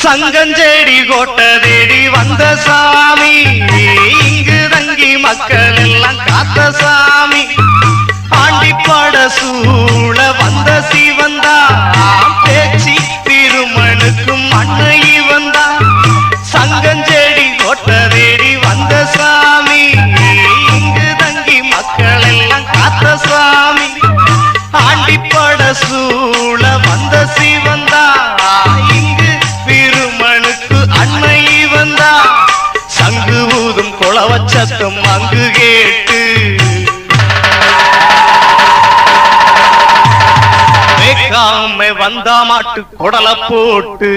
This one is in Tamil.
சங்கஞ்சேடி கோட்ட தேடி வந்த சாமி, இங்கு தங்கி மக்கள் எல்லாம் காத்த சாமி. ஆண்டிப்பாட சூழ வந்த சிவந்தா, பேச்சு திருமணுக்கும் அன்னை வந்தா. சங்கஞ்சேடி கோட்ட தேடி வந்த சாமி, இங்கு தங்கி மக்கள் எல்லாம் காத்த சாமி. ஆண்டிப்பாட சூழ வந்த சிவந்தா, இங்கு திருமணுக்கு அன்னை வந்தா. சங்கு ஊதும் குளவச்சத்தம் அங்கு கேட்டு, வேக்காமை வந்தா மாட்டு குடல போட்டு.